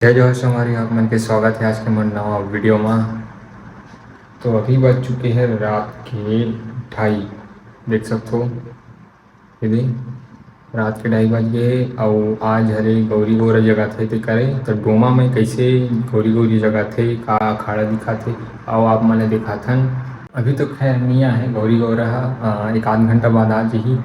जय जोहार हमारी आप मन के स्वागत है आज के मन नवा वीडियो में। तो अभी बज चुके हैं रात के 2:30। देख सकते हो यदि रात के 2:30 बज गए और आज हरे गौरी गौरा जगह थे तो करे तो डोमा में कैसे गौरी गौरी जगह थे का अखाड़ा दिखा थे और आप मैंने देखा था। अभी तो खैर नहीं है गौरी गौरा एक आध घंटा बाद आ जाही।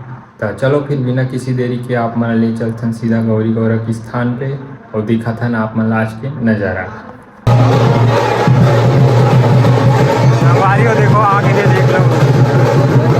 तो चलो फिर बिना किसी देरी के आप मन ले चलथन सीधा गौरी गौरा के स्थान पे और दिखाथन आप मन आज के नज़ारा। देखो आगे देख लो।